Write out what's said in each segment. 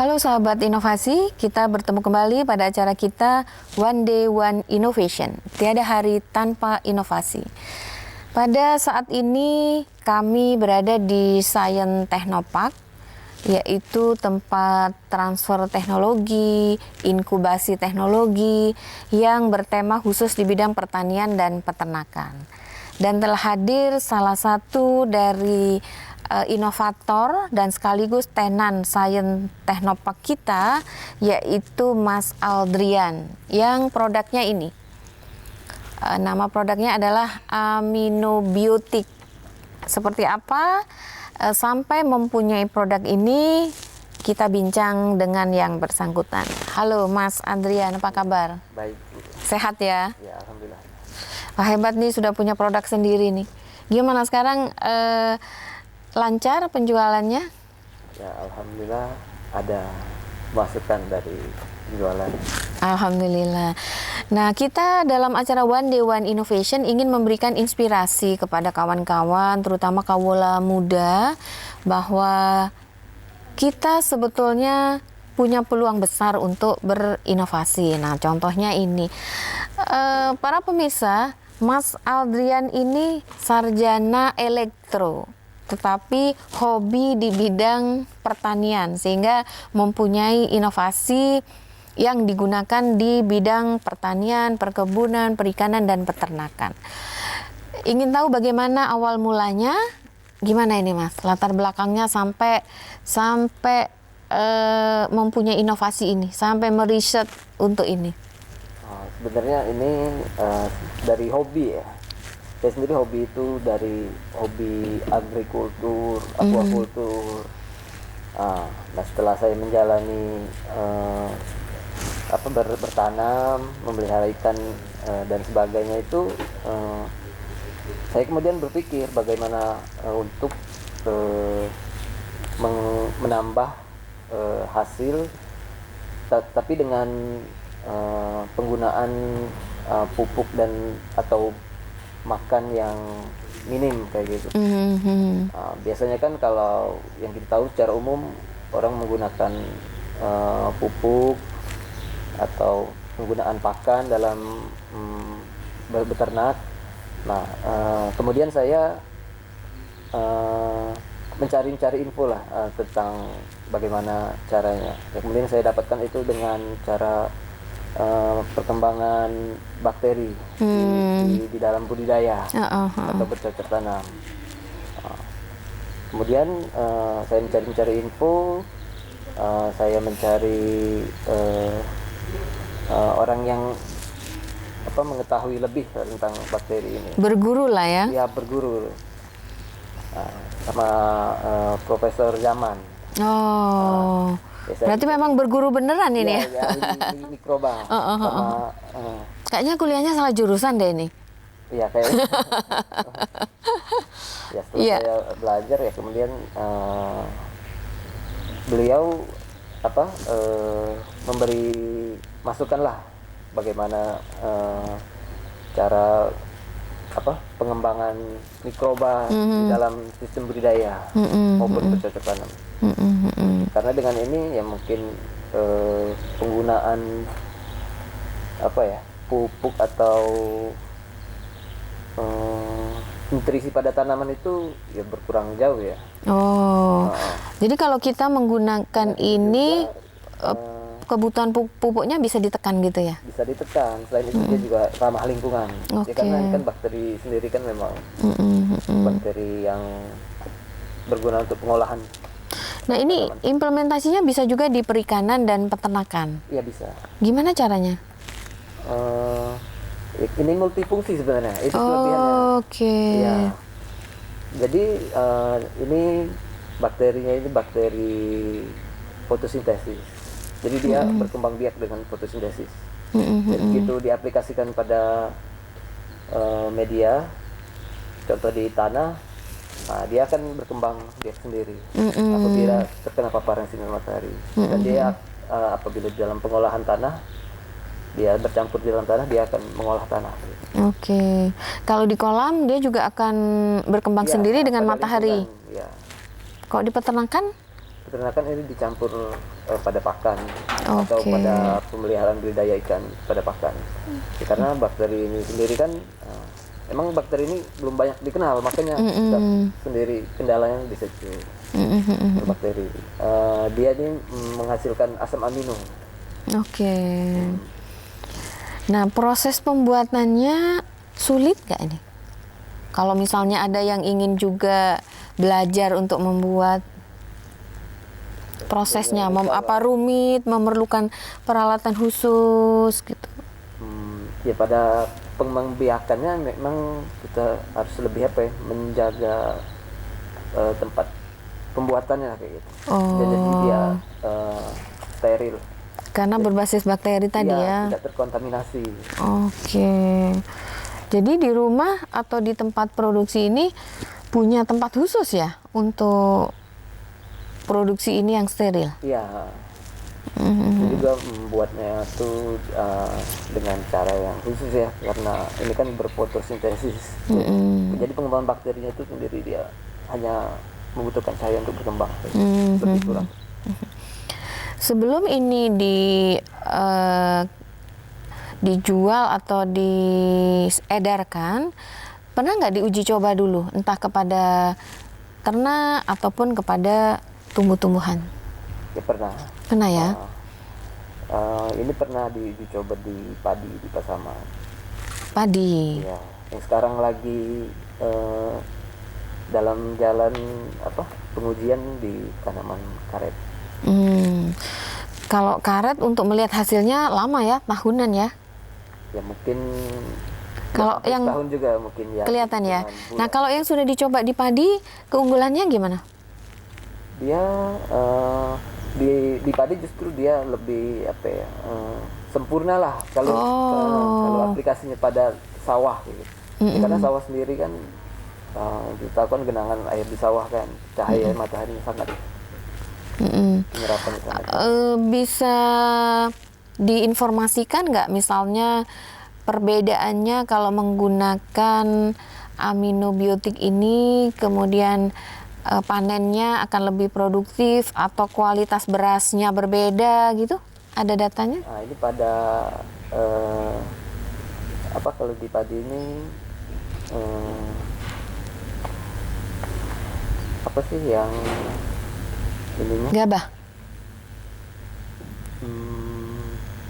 Halo sahabat inovasi, kita bertemu kembali pada acara kita One Day One Innovation. Tiada hari tanpa inovasi. Pada saat ini kami berada di Science Technopark, yaitu tempat transfer teknologi, inkubasi teknologi yang bertema khusus di bidang pertanian dan peternakan. Dan telah hadir salah satu dari inovator dan sekaligus tenan Science Technopark kita, yaitu Mas Aldrian, yang produknya ini. Nama produknya adalah Aminobiotik. Seperti apa sampai mempunyai produk ini, kita bincang dengan yang bersangkutan. Halo Mas Aldrian, apa kabar? Baik. Sehat ya? Ya, alhamdulillah. Wah, hebat nih, sudah punya produk sendiri nih. Gimana sekarang lancar penjualannya? Ya, alhamdulillah ada masukan dari penjualan. Alhamdulillah. Nah, kita dalam acara One Day One Innovation ingin memberikan inspirasi kepada kawan-kawan, terutama kawula muda, bahwa kita sebetulnya punya peluang besar untuk berinovasi. Nah, contohnya ini. Para pemirsa, Mas Aldrian ini sarjana elektro, tetapi hobi di bidang pertanian, sehingga mempunyai inovasi yang digunakan di bidang pertanian, perkebunan, perikanan, dan peternakan. Ingin tahu bagaimana awal mulanya? Gimana ini Mas? Latar belakangnya sampai mempunyai inovasi ini, sampai meriset untuk ini. Sebenarnya ini dari hobi ya. Saya sendiri hobi itu dari hobi agrikultur, aquakultur. Nah, setelah saya menjalani bertanam, memelihara ikan dan sebagainya itu, saya kemudian berpikir bagaimana untuk menambah hasil, tapi dengan penggunaan pupuk dan atau makan yang minim kayak gitu. Biasanya kan kalau yang kita tahu secara umum orang menggunakan pupuk atau penggunaan pakan dalam beternak. Nah, kemudian saya mencari info lah tentang bagaimana caranya. Ya, kemudian saya dapatkan itu dengan cara perkembangan bakteri di dalam budidaya atau bercocok tanam. Kemudian saya mencari info, saya mencari orang yang mengetahui lebih tentang bakteri ini. Berguru lah ya? Ya, berguru sama Profesor Zaman. Oh. Berarti memang berguru beneran ini ya? Ya, mikroba. Kayaknya kuliahnya salah jurusan deh ini. Iya, kayaknya. Ya, setelah saya belajar ya, kemudian beliau memberi masukan lah bagaimana cara pengembangan mikroba di dalam sistem budidaya maupun bercocok tanam. Karena dengan ini ya mungkin penggunaan pupuk atau nutrisi pada tanaman itu ya berkurang jauh ya. Jadi kalau kita menggunakan ini kebutuhan pupuknya bisa ditekan gitu ya? Bisa ditekan. Selain itu dia juga ramah lingkungan. Ya, karena ini kan bakteri sendiri kan memang bakteri yang berguna untuk pengolahan. Nah, ini implementasinya bisa juga di perikanan dan peternakan? Iya, bisa. Gimana caranya? Ini multifungsi sebenarnya, itu kelebihannya. Ya. Jadi ini bakterinya ini bakteri fotosintesis. Jadi dia berkembang biak dengan fotosintesis. Jadi begitu diaplikasikan pada media, contoh di tanah, dia akan berkembang biak sendiri apabila terkena paparan sinar matahari. Dan dia apabila di dalam pengolahan tanah, dia bercampur di dalam tanah, dia akan mengolah tanah. Kalau di kolam dia juga akan berkembang sendiri dengan matahari. Ya. Kalau di peternakan? peternakan ini dicampur pada pakan atau Oke. pada pemeliharaan budidaya ikan pada pakan. Ya, karena bakteri ini sendiri kan emang bakteri ini belum banyak dikenal, makanya kita sendiri kendalanya di situ. Bakteri dia ini menghasilkan asam amino. Oke. Nah, proses pembuatannya sulit nggak ini? Kalau misalnya ada yang ingin juga belajar untuk membuat, prosesnya apa rumit, memerlukan peralatan khusus gitu? Ya pada pengembbiakannya memang kita harus lebih menjaga tempat pembuatannya kayak gitu. Jadi dia steril. Karena berbasis bakteri tadi ya. Tidak terkontaminasi. Oke. Jadi di rumah atau di tempat produksi ini punya tempat khusus ya untuk produksi ini yang steril? Iya. Juga membuatnya tuh dengan cara yang khusus ya, karena ini kan berfotosintesis. Jadi pengembangan bakterinya itu sendiri dia hanya membutuhkan cahaya untuk berkembang. Lebih kurang. Sebelum ini dijual atau diedarkan, pernah nggak diuji coba dulu, entah kepada ternak ataupun kepada tumbuh-tumbuhan? Ya pernah. Pernah ya? Ini pernah dicoba di padi di Pasaman. Padi. Ya, yang sekarang lagi dalam jalan pengujian di tanaman karet. Kalau karet untuk melihat hasilnya lama ya, tahunan ya? Ya mungkin. Kalau yang tahun juga mungkin ya. Kelihatan ya. Nah kalau yang sudah dicoba di padi, keunggulannya gimana? Dia di padi justru dia lebih sempurna lah kalau aplikasinya pada sawah gitu. Karena sawah sendiri kan kita kan genangan air di sawah kan, cahaya matahari sangat menyerapkan sangat. Bisa diinformasikan nggak misalnya perbedaannya kalau menggunakan aminobiotik ini, kemudian panennya akan lebih produktif atau kualitas berasnya berbeda gitu? Ada datanya? Nah, ini pada kalau di padi ini apa sih yang ininya? Gabah.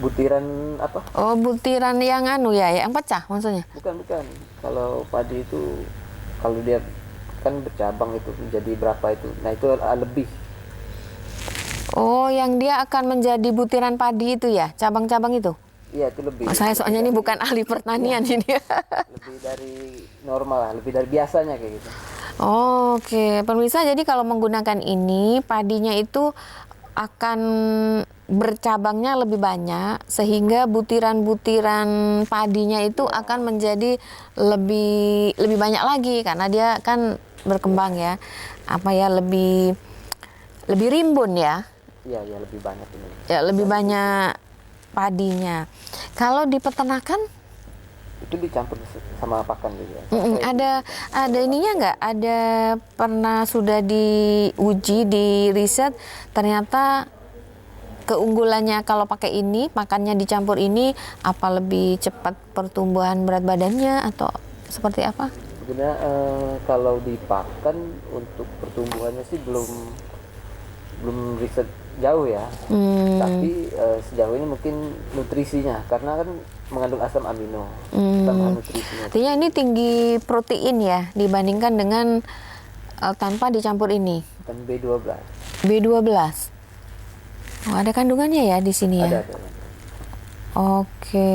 Butiran apa? Oh, butiran yang yang pecah maksudnya? Bukan. Kalau padi itu kalau dia kan bercabang itu menjadi berapa itu? Nah, itu lebih. Oh, yang dia akan menjadi butiran padi itu ya, cabang-cabang itu? Iya, itu lebih. Saya soalnya ini bukan ahli pertanian ini. Lebih dari normal lah, lebih dari biasanya kayak gitu. Oke, pemirsa, jadi kalau menggunakan ini, padinya itu akan bercabangnya lebih banyak, sehingga butiran-butiran padinya itu akan menjadi lebih banyak lagi, karena dia kan berkembang ya, lebih rimbun ya. Iya, lebih banyak ini. Ya, lebih banyak padinya. Kalau di peternakan itu dicampur sama pakan juga. Ada ininya nggak? Ada pernah sudah diuji, di riset, ternyata keunggulannya kalau pakai ini, pakannya dicampur ini, apa lebih cepat pertumbuhan berat badannya atau seperti apa? Sebenarnya kalau di pakan untuk pertumbuhannya sih belum riset jauh ya. Tapi sejauh ini mungkin nutrisinya, karena kan mengandung asam amino, tambahan nutrisinya. Artinya ini tinggi protein ya dibandingkan dengan tanpa dicampur ini. Dan B12. B12. Oh, ada kandungannya ya di sini ya? Ada. Oke.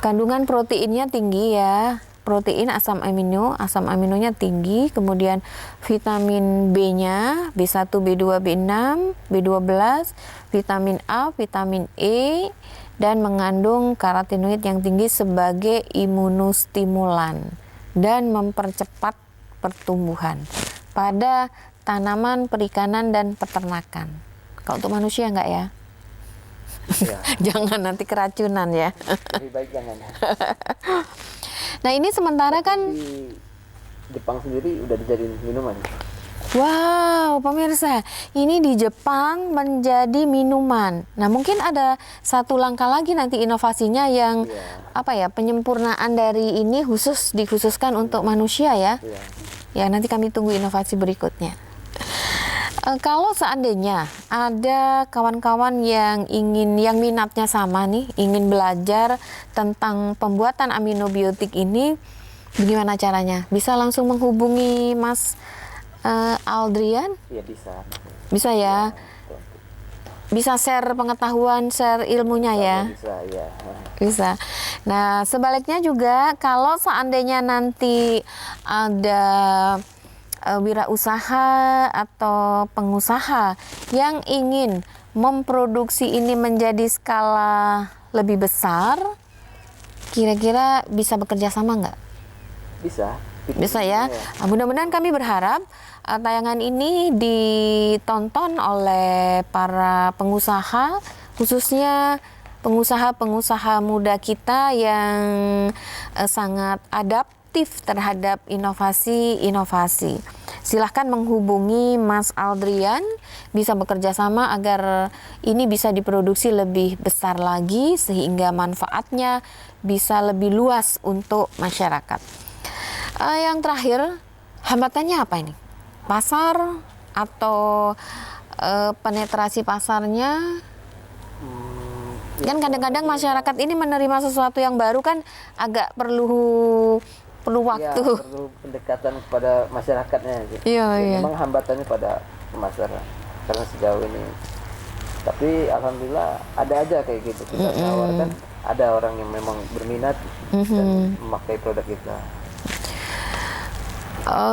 Kandungan proteinnya tinggi ya. Protein, asam aminonya tinggi, kemudian vitamin B-nya, B1, B2, B6, B12, vitamin A, vitamin E, dan mengandung karotenoid yang tinggi sebagai imunostimulan dan mempercepat pertumbuhan pada tanaman, perikanan, dan peternakan. Kalau untuk manusia enggak ya? Ya. Jangan nanti keracunan ya. Lebih baik jangan. Nah ini sementara kan di Jepang sendiri udah dijadiin minuman. Wow, pemirsa, ini di Jepang menjadi minuman. Nah, mungkin ada satu langkah lagi nanti inovasinya yang apa ya, penyempurnaan dari ini dikhususkan untuk manusia ya. Ya, nanti kami tunggu inovasi berikutnya. Kalau seandainya ada kawan-kawan yang minatnya sama nih, ingin belajar tentang pembuatan aminobiotik ini, bagaimana caranya? Bisa langsung menghubungi Mas Aldrian? Iya, bisa. Bisa ya? Bisa share pengetahuan, share ilmunya ya? Bisa, ya. Bisa. Nah, sebaliknya juga kalau seandainya nanti ada wirausaha atau pengusaha yang ingin memproduksi ini menjadi skala lebih besar, kira-kira bisa bekerja sama nggak? Bisa. Bisa ya. Nah, mudah-mudahan kami berharap tayangan ini ditonton oleh para pengusaha, khususnya pengusaha-pengusaha muda kita yang sangat adaptif terhadap inovasi-inovasi. Silahkan menghubungi Mas Aldrian, bisa bekerja sama agar ini bisa diproduksi lebih besar lagi sehingga manfaatnya bisa lebih luas untuk masyarakat. Yang terakhir, hambatannya apa ini? Pasar atau penetrasi pasarnya? Kan kadang-kadang masyarakat ini menerima sesuatu yang baru kan agak perlu waktu. Ya, perlu pendekatan kepada masyarakatnya. Gitu. Iya. Memang hambatannya pada pemasaran karena sejauh ini. Tapi alhamdulillah ada aja kayak gitu. Kita tawarkan, ada orang yang memang berminat dan memakai produk kita.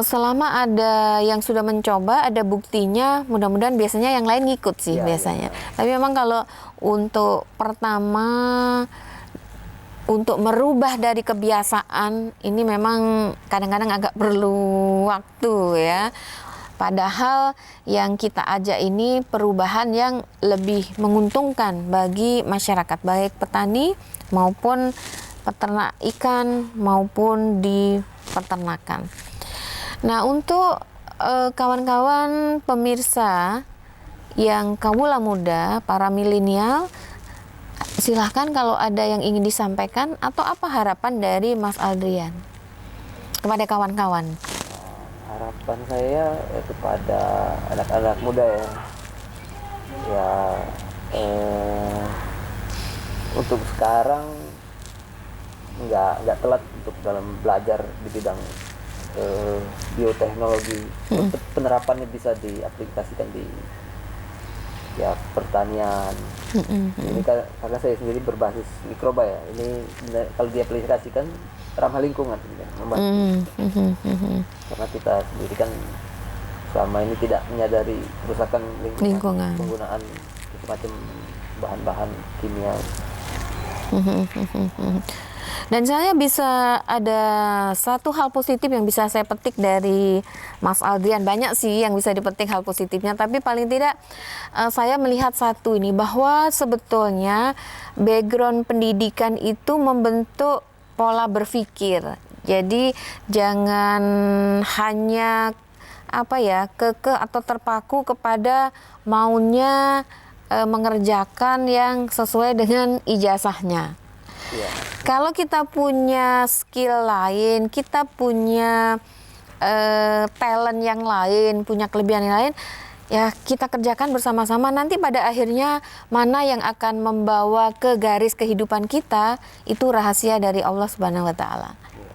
Selama ada yang sudah mencoba, ada buktinya, mudah-mudahan biasanya yang lain ngikut sih biasanya. Tapi memang kalau untuk pertama, untuk merubah dari kebiasaan, ini memang kadang-kadang agak perlu waktu ya. Padahal yang kita ajak ini perubahan yang lebih menguntungkan bagi masyarakat, baik petani maupun peternak ikan maupun di peternakan. Nah, untuk kawan-kawan pemirsa yang kawula muda, para milenial, silahkan kalau ada yang ingin disampaikan atau apa harapan dari Mas Aldrian kepada kawan-kawan. Harapan saya kepada anak-anak muda ya, untuk sekarang nggak telat untuk dalam belajar di bidang bioteknologi. Untuk penerapannya bisa diaplikasikan di pertanian. Ini karena saya sendiri berbasis mikroba ya. Ini kalau diaplikasikan ramah lingkungan, membantu. Karena kita sendiri kan selama ini tidak menyadari kerusakan lingkungan. Penggunaan macam bahan-bahan kimia. Dan saya bisa ada satu hal positif yang bisa saya petik dari Mas Aldrian. Banyak sih yang bisa dipetik hal positifnya, tapi paling tidak saya melihat satu ini, bahwa sebetulnya background pendidikan itu membentuk pola berpikir. Jadi jangan hanya kekeh atau terpaku kepada maunya mengerjakan yang sesuai dengan ijazahnya. Kalau kita punya skill lain, kita punya talent yang lain, punya kelebihan yang lain, ya kita kerjakan bersama-sama. Nanti pada akhirnya mana yang akan membawa ke garis kehidupan kita, itu rahasia dari Allah Subhanahu wa Ta'ala.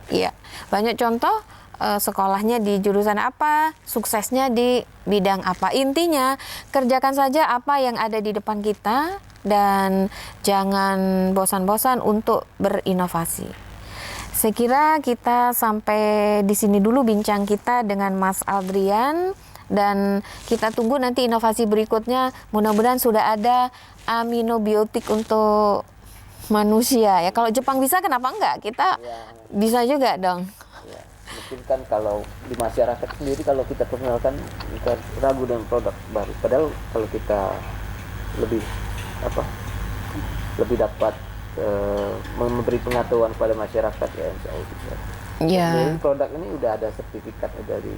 Iya, banyak contoh sekolahnya di jurusan apa, suksesnya di bidang apa. Intinya kerjakan saja apa yang ada di depan kita dan jangan bosan-bosan untuk berinovasi. Saya kira kita sampai di sini dulu bincang kita dengan Mas Aldrian, dan kita tunggu nanti inovasi berikutnya. Mudah-mudahan sudah ada aminobiotik untuk manusia ya. Kalau Jepang bisa, kenapa enggak? Kita bisa juga dong. Mungkin kan kalau di masyarakat sendiri, kalau kita perkenalkan, kita ragu dengan produk baru. Padahal kalau kita lebih dapat memberi pengetahuan kepada masyarakat, ya insya Allah bisa. Jadi produk ini udah ada sertifikat dari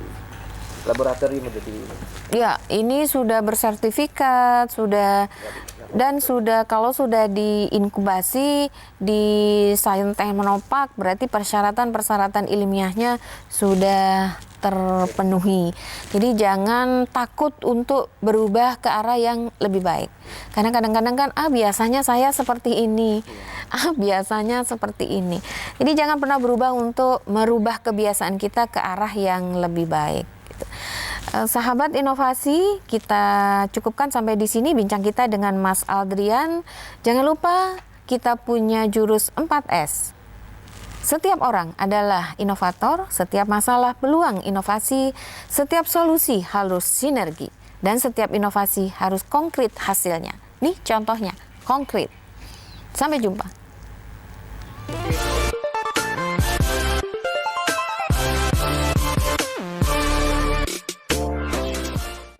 laboratorium jadi. Ya, ini sudah bersertifikat, kalau sudah diinkubasi di Science Technopark, berarti persyaratan ilmiahnya sudah terpenuhi. Jadi jangan takut untuk berubah ke arah yang lebih baik. Karena kadang-kadang kan, biasanya saya seperti ini. Biasanya seperti ini. Jadi jangan pernah berubah untuk merubah kebiasaan kita ke arah yang lebih baik. Gitu. Sahabat inovasi, kita cukupkan sampai di sini bincang kita dengan Mas Aldrian. Jangan lupa kita punya jurus 4S. Setiap orang adalah inovator, setiap masalah peluang inovasi, setiap solusi harus sinergi, dan setiap inovasi harus konkret hasilnya. Nih contohnya, konkret. Sampai jumpa.